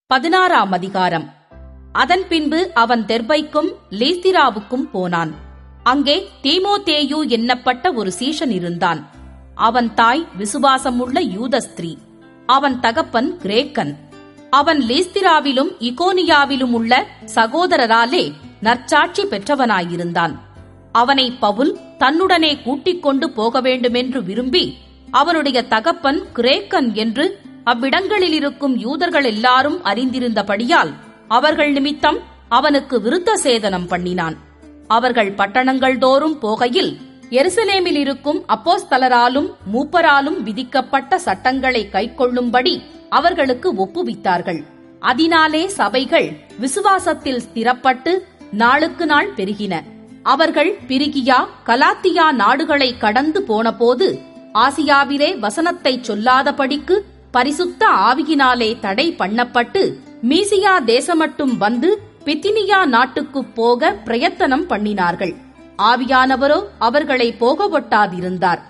16ஆம் அதிகாரம். அதன் பின்பு அவன் தெர்பைக்கும் லீஸ்திராவுக்கும் போனான். அங்கே தீமோத்தேயு என்னப்பட்ட ஒரு சீஷன் இருந்தான். அவன் தாய் விசுவாசமுள்ள யூத ஸ்திரீ, அவன் தகப்பன் கிரேக்கன். அவன் லீஸ்திராவிலும் இகோனியாவிலும் உள்ள சகோதரராலே நற்சாட்சி பெற்றவனாயிருந்தான். அவனை பவுல் தன்னுடனே கூட்டிக் கொண்டு போக வேண்டுமென்று விரும்பி, அவனுடைய தகப்பன் கிரேக்கன் என்று அவ்விடங்களில் இருக்கும் யூதர்கள் எல்லாரும் அறிந்திருந்தபடியால் அவர்கள் நிமித்தம் அவனுக்கு விருத்த சேதனம் பண்ணினான். அவர்கள் பட்டணங்கள் தோறும் போகையில் எருசலேமில் இருக்கும் அப்போஸ்தலராலும் மூப்பராலும் விதிக்கப்பட்ட சட்டங்களை கைக்கொள்ளும்படி அவர்களுக்கு ஒப்புவித்தார்கள். அதனாலே சபைகள் விசுவாசத்தில் ஸ்திரப்பட்டு நாளுக்கு நாள் பெருகின. அவர்கள் பிரிகியா கலாத்தியா நாடுகளை கடந்து போனபோது ஆசியாவிலே வசனத்தை சொல்லாதபடிக்கு பரிசுத்த ஆவியினாலே தடை பண்ணப்பட்டு மீசியா தேசமட்டும் வந்து பித்தினியா நாட்டுக்குப் போக பிரயத்தனம் பண்ணினார்கள். ஆவியானவரோ அவர்களை போகவொட்டாதிருந்தார்.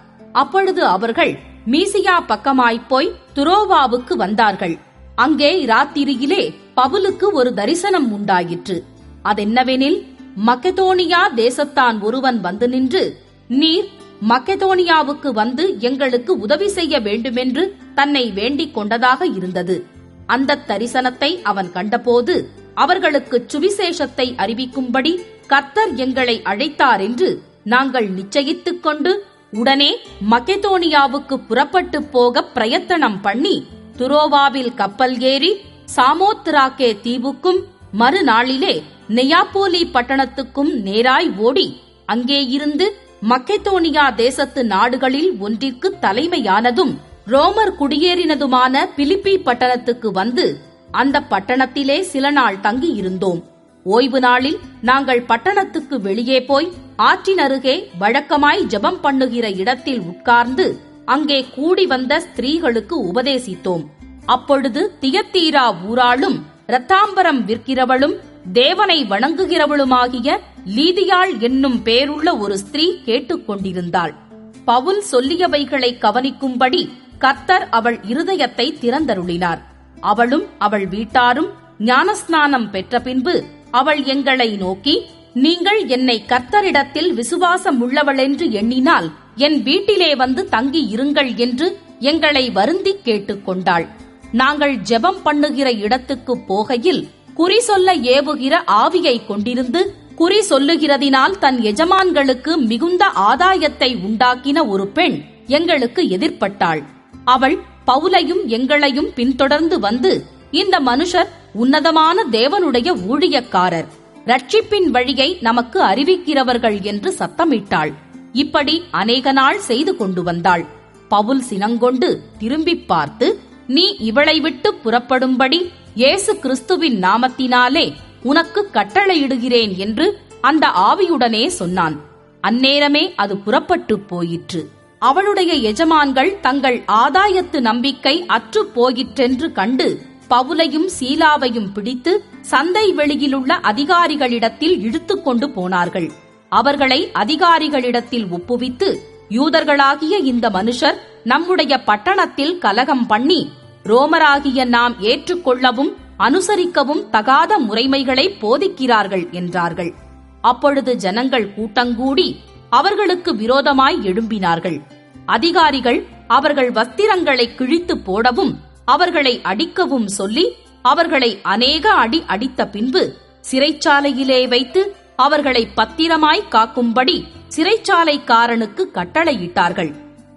அப்பொழுது அவர்கள் மீசியா பக்கமாய்ப்போய் துரோவாவுக்கு வந்தார்கள். அங்கே இராத்திரியிலே பவுலுக்கு ஒரு தரிசனம் உண்டாயிற்று. அதென்னவெனில், மக்கெதோனியா தேசத்தான் ஒருவன் வந்து நின்று, நீர் மக்கெதோனியாவுக்கு வந்து எங்களுக்கு உதவி செய்ய வேண்டுமென்று தன்னை வேண்டிக் கொண்டதாக இருந்தது. அந்த தரிசனத்தை அவன் கண்டபோது அவர்களுக்கு சுவிசேஷத்தை அறிவிக்கும்படி கர்த்தர் எங்களை அழைத்தார் என்று நாங்கள் நிச்சயித்துக் கொண்டு உடனே மக்கெதோனியாவுக்கு புறப்பட்டு போக பிரயத்தனம் பண்ணி துரோவாவில் கப்பல் ஏறி சாமோத்திராக்கே தீவுக்கும் மறுநாளிலே நெயாப்போலி பட்டணத்துக்கும் நேராய் ஓடி அங்கேயிருந்து மக்கெதோனியா தேசத்து நாடுகளில் ஒன்றிற்கு தலைமையானதும் ரோமர் குடியேறினதுமான பிலிப்பி பட்டணத்துக்கு வந்து அந்த பட்டணத்திலே சில நாள் தங்கியிருந்தோம். ஓய்வு நாளில் நாங்கள் பட்டணத்துக்கு வெளியே போய் ஆற்றினருகே வழக்கமாய் ஜெபம் பண்ணுகிற இடத்தில் உட்கார்ந்து அங்கே கூடி வந்த ஸ்திரீகளுக்கு உபதேசித்தோம். அப்பொழுது தியத்தீரா ஊராளும் இரத்தாம்பரம் விற்கிறவளும் தேவனை வணங்குகிறவளுமாகிய லீதியாள் என்னும் பேருள்ள ஒரு ஸ்திரீ கேட்டுக்கொண்டிருந்தாள். பவுல் சொல்லியவைகளை கவனிக்கும்படி கர்த்தர் அவள் இருதயத்தை திறந்தருளினார். அவளும் அவள் வீட்டாரும் ஞானஸ்நானம் பெற்ற பின்பு அவள் எங்களை நோக்கி, நீங்கள் என்னை கர்த்தரிடத்தில் விசுவாசம் உள்ளவளென்று எண்ணினால் என் வீட்டிலே வந்து தங்கி இருங்கள் என்று எங்களை வருந்தி கேட்டுக்கொண்டாள். நாங்கள் ஜெபம் பண்ணுகிற இடத்துக்கு போகையில் குறி சொல்ல ஏவுகிற ஆவியை கொண்டிருந்து குறி சொல்லுகிறதினால் தன் எஜமான்களுக்கு மிகுந்த ஆதாயத்தை உண்டாக்கின ஒரு பெண் எங்களுக்கு எதிர்ப்பட்டாள். அவள் பவுலையும் எங்களையும் பின்தொடர்ந்து வந்து, இந்த மனுஷர் உன்னதமான தேவனுடைய ஊழியக்காரர், ரட்சிப்பின் வழியை நமக்கு அறிவிக்கிறவர்கள் என்று சத்தமிட்டாள். இப்படி அநேக நாள் செய்து கொண்டு வந்தாள். பவுல் சினங்கொண்டு திரும்பி பார்த்து, நீ இவளை விட்டு புறப்படும்படி இயேசு கிறிஸ்துவின் நாமத்தினாலே உனக்கு கட்டளையிடுகிறேன் என்று அந்த ஆவியுடனே சொன்னான். அந்நேரமே அது புறப்பட்டு போயிற்று. அவளுடைய எஜமான்கள் தங்கள் ஆதாயத்து நம்பிக்கை அற்று போயிற்றென்று கண்டு பவுலையும் சீலாவையும் பிடித்து சந்தை வெளியிலுள்ள அதிகாரிகளிடத்தில் இழுத்துக் கொண்டு போனார்கள். அவர்களை அதிகாரிகளிடத்தில் ஒப்புவித்து, யூதர்களாகிய இந்த மனுஷர் நம்முடைய பட்டணத்தில் கலகம் பண்ணி ரோமராகிய நாம் ஏற்றுக்கொள்ளவும் அனுசரிக்கவும் தகாத முறைமைகளை போதிக்கிறார்கள் என்றார்கள். அப்பொழுது ஜனங்கள் கூட்டங்கூடி அவர்களுக்கு விரோதமாய் எழும்பினார்கள். அதிகாரிகள் அவர்கள் வஸ்திரங்களை கிழித்து போடவும் அவர்களை அடிக்கவும் சொல்லி அவர்களை அநேக அடி அடித்த பின்பு சிறைச்சாலையிலே வைத்து அவர்களை பத்திரமாய் காக்கும்படி சிறைச்சாலைக்காரனுக்கு கட்டளையிட்டார்கள்.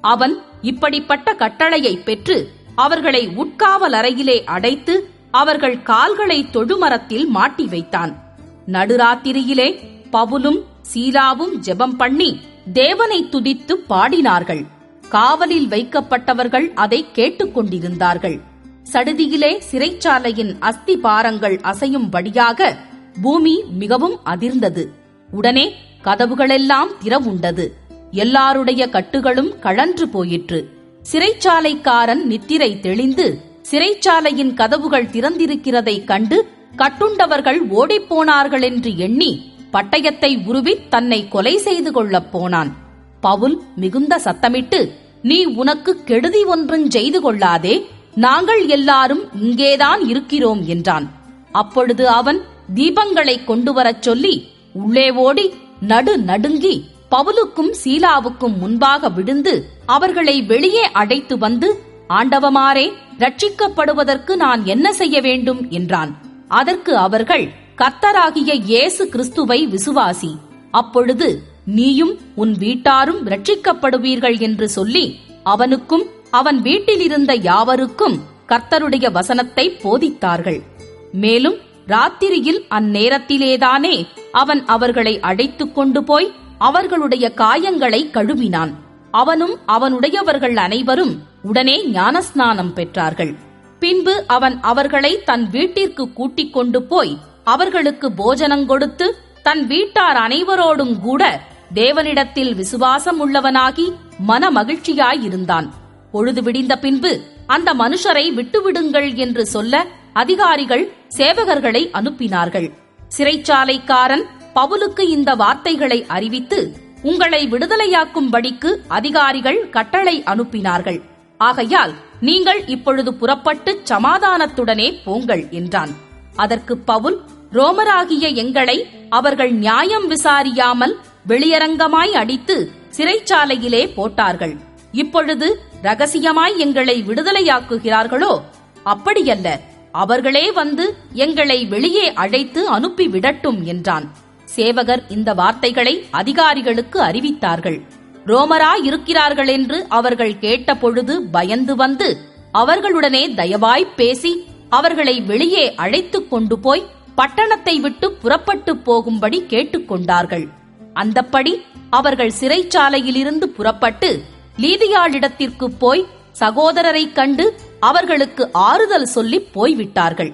அவன் இப்படிப்பட்ட கட்டளையை பெற்று அவர்களை உட்காவல் அறையிலே அடைத்து அவர்கள் கால்களை தொழுமரத்தில் மாட்டி வைத்தான். நடுராத்திரியிலே பவுலும் சீலாவும் ஜெபம் பண்ணி தேவனை துதித்து பாடினார்கள். காவலில் வைக்கப்பட்டவர்கள் அதை கேட்டுக்கொண்டிருந்தார்கள். சடுதியிலே சிறைச்சாலையின் அஸ்திபாரங்கள் அசையும்படியாக பூமி மிகவும் அதிர்ந்தது. உடனே கதவுகளெல்லாம் திறவுண்டது. எல்லாருடைய கட்டுகளும் கழன்று போயிற்று. சிறைச்சாலைக்காரன் நித்திரை தெளிந்து சிறைச்சாலையின் கதவுகள் திறந்திருக்கிறதைக் கண்டு கட்டுண்டவர்கள் ஓடிப்போனார்கள் என்று எண்ணி பட்டயத்தை உருவி தன்னை கொலை செய்து கொள்ளப் போனான். பவுல் மிகுந்த சத்தமிட்டு, நீ உனக்கு கெடுதி ஒன்றும் செய்து கொள்ளாதே, நாங்கள் எல்லாரும் இங்கேதான் இருக்கிறோம் என்றான். அப்பொழுது அவன் தீபங்களை கொண்டு வரச் சொல்லி உள்ளே ஓடி நடுங்கி பவுலுக்கும் சீலாவுக்கும் முன்பாக விழுந்து அவர்களை வெளியே அழைத்து வந்து, ஆண்டவமாரே, ரட்சிக்கப்படுவதற்கு நான் என்ன செய்ய வேண்டும் என்றான். அதற்கு அவர்கள், கர்த்தராகிய இயேசு கிறிஸ்துவை விசுவாசி, அப்பொழுது நீயும் உன் வீட்டாரும் ரட்சிக்கப்படுவீர்கள் என்று சொல்லி அவனுக்கும் அவன் வீட்டிலிருந்த யாவருக்கும் கர்த்தருடைய வசனத்தை போதித்தார்கள். மேலும் ராத்திரியில் அந்நேரத்திலேதானே அவன் அவர்களை அழைத்துக் கொண்டு போய் அவர்களுடைய காயங்களை கழுவினான். அவனும் அவனுடையவர்கள் அனைவரும் உடனே ஞானஸ்நானம் பெற்றார்கள். பின்பு அவன் அவர்களை தன் வீட்டிற்கு கூட்டிக் கொண்டு போய் அவர்களுக்கு போஜனம் கொடுத்து தன் வீட்டார் அனைவரோடும் கூட தேவனிடத்தில் விசுவாசம் உள்ளவனாகி மன மகிழ்ச்சியாயிருந்தான். பொழுது விடிந்த பின்பு அந்த மனுஷரை விட்டுவிடுங்கள் என்று சொல்ல அதிகாரிகள் சேவகர்களை அனுப்பினார்கள். சிறைச்சாலைக்காரன் பவுலுக்கு இந்த வார்த்தைகளை அறிவித்து, உங்களை விடுதலையாக்கும்படிக்கு அதிகாரிகள் கட்டளை அனுப்பினார்கள். ஆகையால் நீங்கள் இப்பொழுது புறப்பட்டு சமாதானத்துடனே போங்கள் என்றான். அதற்கு பவுல், ரோமராகிய எங்களை அவர்கள் நியாயம் விசாரியாமல் வெளியரங்கமாய் அடித்து சிறைச்சாலையிலே போட்டார்கள். இப்பொழுது ரகசியமாய் எங்களை விடுதலையாக்குகிறார்களோ? அப்படியல்ல, அவர்களே வந்து எங்களை வெளியே அழைத்து அனுப்பி விடட்டும் என்றான். சேவகர் இந்த வார்த்தைகளை அதிகாரிகளுக்கு அறிவித்தார்கள். ரோமராயிருக்கிறார்கள் என்று அவர்கள் கேட்டபொழுது பயந்து வந்து அவர்களுடனே தயவாய்ப் பேசி அவர்களை வெளியே அழைத்துக் கொண்டு போய் பட்டணத்தை விட்டு புறப்பட்டு போகும்படி கேட்டுக்கொண்டார்கள். அந்தப்படி அவர்கள் சிறைச்சாலையிலிருந்து புறப்பட்டு லீதியாளிடத்திற்கு போய் சகோதரரைக் கண்டு அவர்களுக்கு ஆறுதல் சொல்லி போய்விட்டார்கள்.